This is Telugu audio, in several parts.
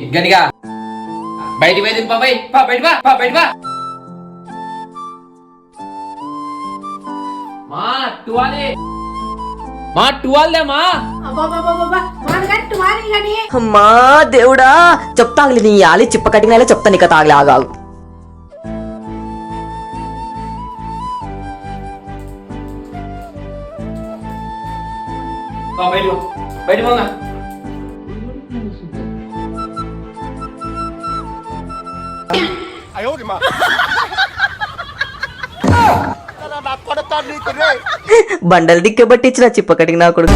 ఇగ్గనిగా బయటికి పోయి తిని బాబాయ్ బయట మా టువాలేమా అమ్మా దేవుడా చెప్తాంగ్లీ నీ ఆలి చిప్ప కట్టిన చెప్తా నీకు తాగలే ఆగాగు బయట పోగా బండలు దిక్కే బట్టి ఇచ్చిన చిప్ప కటికి నా కొడుకు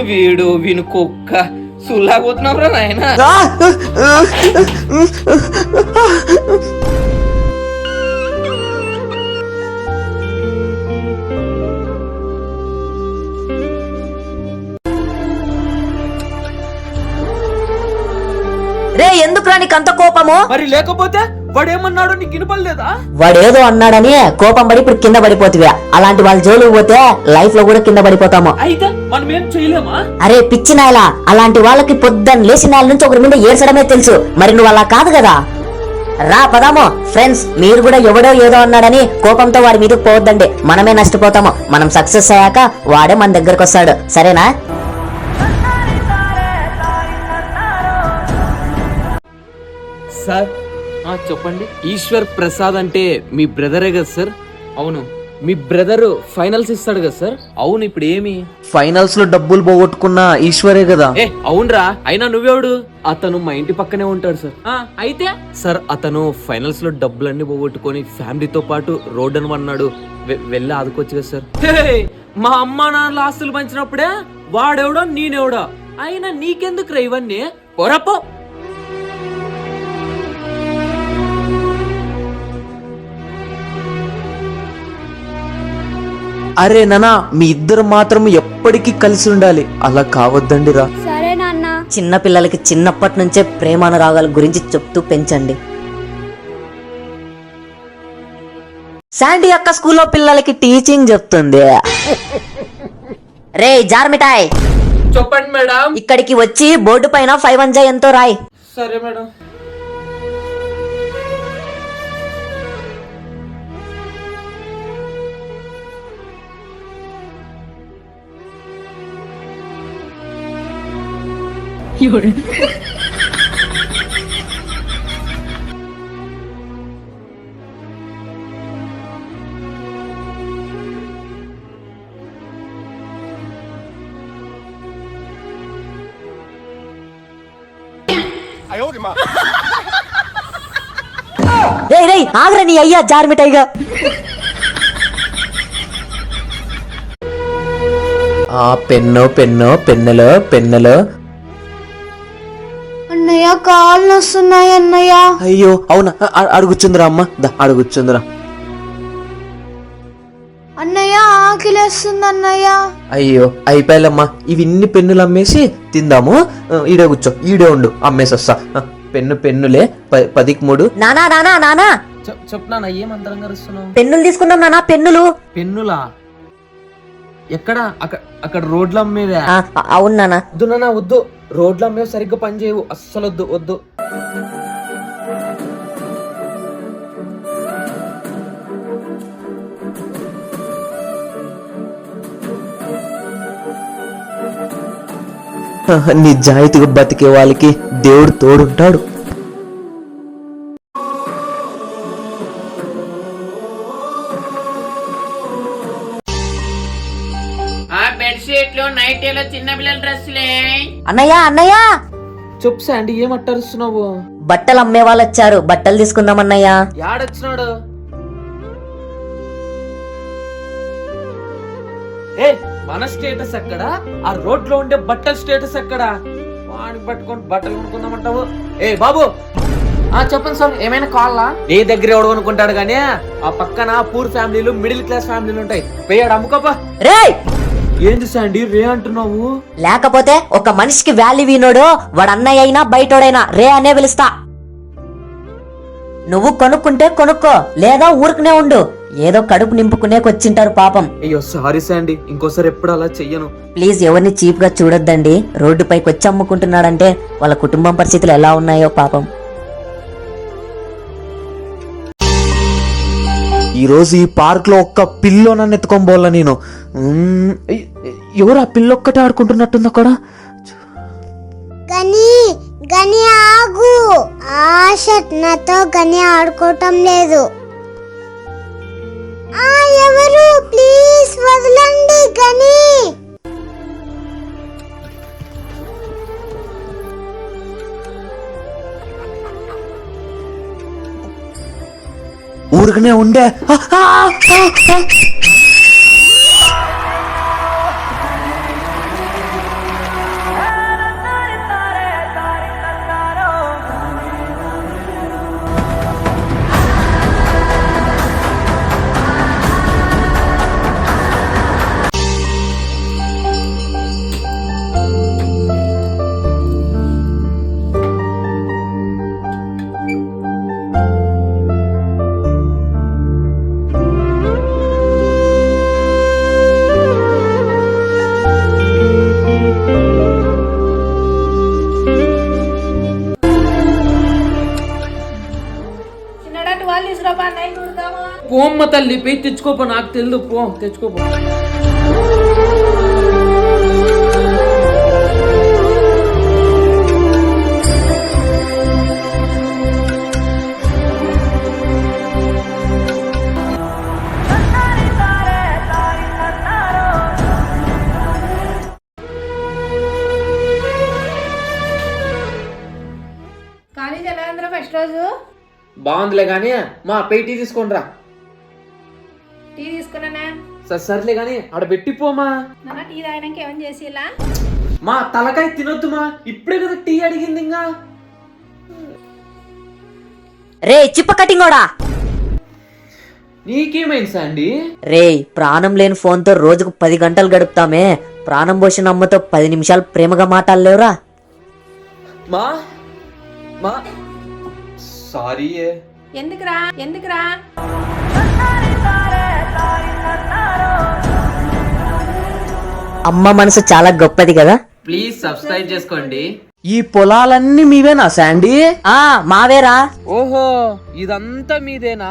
వీడు వీను కుక్క సుల్లాగోతున్నావురా నాయన రే ఎందుకు రా నీకు అంత కోపము మరి లేకపోతే వాడేమన్నాడు నీకు వినపడలేదా వాడేదో అన్నాడని కోపం పడి ఇప్పుడు కింద పడిపోతువా అలాంటి వాళ్ళ జోలికి పోతే లైఫ్ లో కూడా కింద పడిపోతాము అయితే మనం ఏం చేయలేమా అరే పిచ్చినాయలా అలాంటి వాళ్ళకి పొద్దున్న లేచిన నాళ్ళ నుంచి ఒకరి మీద ఏడ్చడమే తెలుసు మరి నువ్వు అలా కాదు కదా రా పదాము ఫ్రెండ్స్ మీరు కూడా ఎవడో ఏదో అన్నాడని కోపంతో వాడి మీదకి పోవద్దండి మనమే నష్టపోతాము మనం సక్సెస్ అయ్యాక వాడే మన దగ్గరకు వస్తాడు సరేనా సార్ చెప్పండి ఈశ్వర్ ప్రసాద్ అంటే మీ బ్రదరే కదా సార్ అవును మీ బ్రదర్ ఫైనల్స్ ఇస్తాడు కదా సార్ అవును ఇప్పుడు ఏమి ఫైనల్స్ లో డబ్బులు పోగొట్టుకున్న ఈశ్వరే కదా అవునరా అయినా నువ్వెవడు అతను మా ఇంటి పక్కనే ఉంటాడు సార్ అయితే సార్ అతను ఫైనల్స్ లో డబ్బులన్నీ పోగొట్టుకొని ఫ్యామిలీతో పాటు రోడ్ అని అన్నాడు వెళ్ళి ఆదుకోవచ్చు కదా సార్ మా అమ్మ నాన్న ఆస్తులు పంచినప్పుడే వాడెవడో నేనెవడో అయినా నీకెందుకు రా ఇవన్నీ పొరపో అరే నానా మీ ఇద్దరు మాత్రం ఎప్పటికీ కలిసి ఉండాలి అలా కావద్దండి రా సరే నాన్న చిన్న పిల్లలకి చిన్నప్పటి నుంచే ప్రేమానురాగాల గురించి చెప్తూ పెంచండి శాండీ అక్క స్కూల్లో పిల్లలకి టీచింగ్ చెప్తుంది రే జార్మిఠాయ్ చెప్పండి మేడం ఇక్కడికి వచ్చి బోర్డు పైన 5 ఎంతో రాయ్ సరే మేడం రే ఆగ్రా నీ అయ్యా జార్మిఠాయిగా ఆ పెన్నులో అన్నయ్య కాళ్ళు వస్తున్నాయి అన్నయ్య అయ్యో అవునా అడుగుచుందిరా అమ్మ అడుగుచుందిరా అన్నయ్య ఆకలిస్తుంది అన్నయ్య అయ్యో అయిపోయాలమ్మా ఇన్ని పెన్నులు అమ్మేసి తిందాము ఈడే కూర్చో ఈడే ఉండు అమ్మేసి వస్తా పెన్నులే 10కి 3 నానా చెప్నా ఏమంతరం కరుస్తున్నావు పెన్నులు తీసుకుందాం నానా పెన్నులా ఎక్కడ అక్కడ రోడ్లు అమ్మేవా అవును నానా వద్దు నాన్న వద్దు రోడ్లు అమ్మేవి సరిగ్గా పని చేయవు అస్సలు వద్దు నిజాయితీగా బతికే వాళ్ళకి దేవుడు తోడుంటాడు బెడ్షీట్లు నైటీలు చిన్న పిల్లల డ్రెస్సులే అన్నయ్య చెప్పు శాండీ ఏమట్టరుస్తున్నావు బట్టలు అమ్మే వాళ్ళు వచ్చారు బట్టలు తీసుకుందాం అన్నయ్య యాడొచ్చినాడు మన స్టేటస్ ఎక్కడ ఆ రోడ్ లో ఉండే బట్టల స్టేటస్ ఎక్కడ వాడిని పట్టుకొని బట్టలు కొనుక్కుందామంటావు బాబు చెప్పండి సార్ ఏమైనా కావాలా నీ దగ్గర ఎవడు కొనుక్కుంటాడు గానీ ఆ పక్కన పూర్ ఫ్యామిలీలు మిడిల్ క్లాస్ ఫ్యామిలీలు ఉంటాయి పోయాడు అమ్ముకోపా రే ఏంది శాండీ రే అంటున్నావు లేకపోతే ఒక మనిషికి వాల్యూ వినోడు వాడు అన్నయ్య అయినా బయటోడైనా రే అనే పిలుస్తా నువ్వు కొనుక్కుంటే కొనుక్కో లేదా ఊరుకునే ఉండు ఏదో కడుపు నింపుకునేకి వచ్చింటారు పాపం. అయ్యో సారీ శాండీ, ఇంకోసారి ఎప్పుడు అలా చెయ్యను. ప్లీజ్ ఎవరిని చీప్ గా చూడొద్దండి. రోడ్డుపైకి వచ్చి అమ్ముకుంటున్నాడంటే వాళ్ళ కుటుంబం పరిస్థితులు ఎలా ఉన్నాయో పాపం. ఈ రోజు ఈ పార్క్ లో ఒక్క పిల్లో నన్ను ఎత్తుకోబోలా నేను. ఎవరు ఆ పిల్ల ఒక్కటే ఆడుకుంటున్నట్టుంది అక్కడ. గని గని ఆగు. ఆశ నాతో గని ఆడుకోవటం లేదు. ఎవరు ప్లీజ్ వదలండి గని. ఊరికనే ఉండే. పోమ్మ తల్లి, పోయి తెచ్చుకోపో, నాకు తెలియదు. పో తెచ్చుకోపో. కాలేజ్ ఎలా ఉందిరా ఫస్ట్ రోజు? బాగుందిలే గానీ మా పోయి టీ తీసుకొని రా. టీ తీసుకున్నానా? సర్లే గానీ ఆడ పెట్టిపోమా. నాన్న టీ తాగినాక ఏమని చేసి ఇలా మా తలకాయ తినొద్దుమా, ఇప్పుడే కదా టీ అడిగింది. ఇంకా రే చిప్ప కటింగోడా, నీకేమైంది శాండీ? రే ప్రాణం లేని ఫోన్ తో రోజుకు 10 గంటలు గడుపుతామే. ప్రాణం పోసిన అమ్మతో 10 నిమిషాలు ప్రేమగా మాట్లాడలేవురా? మా మా సారీ. ఎందుకురా ఎందుకురా? అమ్మ మనసు చాలా గొప్పది కదా. ప్లీజ్ సబ్స్క్రైబ్ చేసుకోండి. ఈ పొలాలన్నీ మీవేనా శాండీ? ఆ మావేరా. ఓహో ఇదంతా మీదేనా?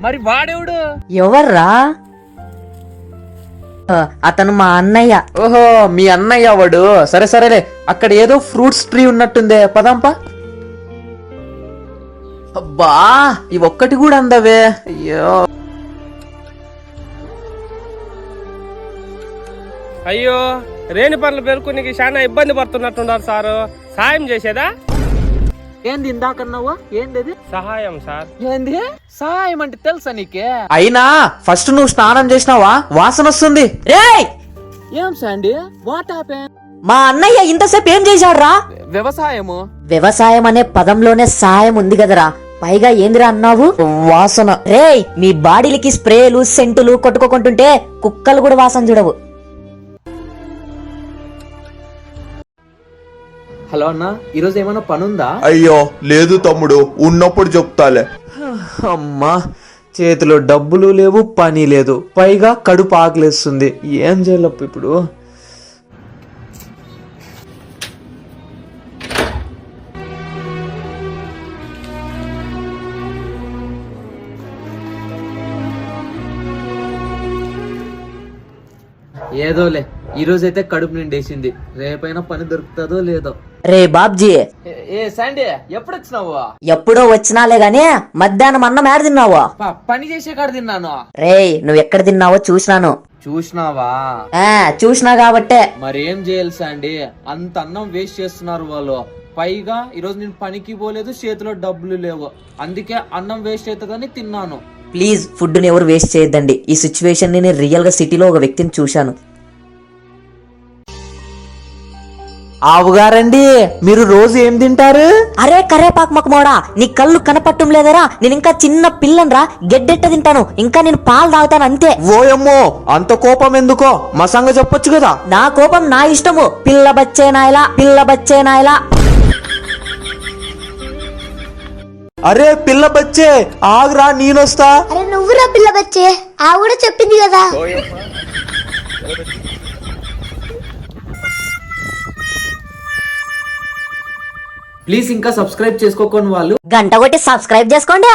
మరి వాడెవడు? ఎవర్రా? అతను మా అన్నయ్య. ఓహో మీ అన్నయ్య వాడు. సరే సరేలే, అక్కడ ఏదో ఫ్రూట్స్ ట్రీ ఉన్నట్టుందే, పదాంపా. అబ్బా ఈ ఒక్కటి కూడా అందవే. అయ్యో అయ్యో రేణి పనులు పేర్కొనికి చాలా ఇబ్బంది పడుతున్నట్టున్నారు సారు. సాయం చేసేదా? ఏంది ఇందాకన్నావు? ఏంది సహాయం సార్. ఏంది సహాయం అంటే తెలుసా నీకే? అయినా ఫస్ట్ నువ్వు స్నానం చేసినావా? వాసన వస్తుంది. రేయ్ ఏం శాండీ, వాట్ హ్యాపెన్? మా అన్నయ్య ఇంతసేపు ఏం చేశాడురా? వ్యవసాయము. వ్యవసాయం అనే పదంలోనే సాయం ఉంది కదరా, పైగా ఏందిరా అన్నావు? వాసన. రేయ్ మీ బాడీలకి స్ప్రేలు సెంటులు కొట్టుకోకుంటుంటే కుక్కలు కూడా వాసన చూడవు. హలో అన్న, ఈరోజు ఏమైనా పనుందా? అయ్యో లేదు తమ్ముడు, ఉన్నప్పుడు చెప్తాలే. అమ్మా చేతిలో డబ్బులు లేవు, పని లేదు, పైగా కడుపు ఆకలేస్తుంది. ఏం చేయాలప్ప ఇప్పుడు? ఏదోలే, ఈ రోజైతే కడుపు నిండేసింది. రేపైనా పని దొరుకుతుందో లేదో. రే బాబ్జీ, ఏ శాండీ ఎప్పుడు వచ్చినావు? ఎప్పుడో వచ్చినాలే గానీ మధ్యాహ్నం అన్నం ఏడ తిన్నావా? పని చేసే కాడ తిన్నాను. రేయ్ నువ్వు ఎక్కడ తిన్నావో చూసినాను. చూసినావా? చూసినా కాబట్టే. మరేం చేయాలి శాండీ, అంత అన్నం వేస్ట్ చేస్తున్నారు వాళ్ళు. పైగా ఈరోజు నేను పనికి పోలేదు, చేతిలో డబ్బులు లేవు, అందుకే అన్నం వేస్ట్ అవుతుందని తిన్నాను. ప్లీజ్ ఫుడ్ ని ఎవరు వేస్ట్ చేయొద్దండి. ఈ సిచ్యువేషన్ ని నేను రియల్ గా సిటీలో ఒక వ్యక్తిని చూశాను. ఆవుగారండి, మీరు రోజు ఏం తింటారు? అరే కరేపాకు మోడా, నీ కళ్ళు కనపట్టం లేదరా? నేను ఇంకా చిన్న పిల్లనరా, గెడ్డెట్ట తింటాను, ఇంకా నేను పాలు తాగుతాను అంతే. ఓయమ్మో అంత కోపం ఎందుకో, మా సంగ చెప్పొచ్చు కదా. నా కోపం నా ఇష్టము. పిల్ల బచ్చే నాయలా, పిల్ల బచ్చే నాయలా. అరే పిల్ల బచ్చే ఆగ్రా నేనొస్తా. అరే నువ్వురా పిల్ల బచ్చే ఆ కూడా చెప్పింది కదా. ప్లీజ్ ఇంకా సబ్స్క్రైబ్ చేసుకోకుండా వాళ్ళు గంట కొట్టి సబ్స్క్రైబ్ చేసుకోండి.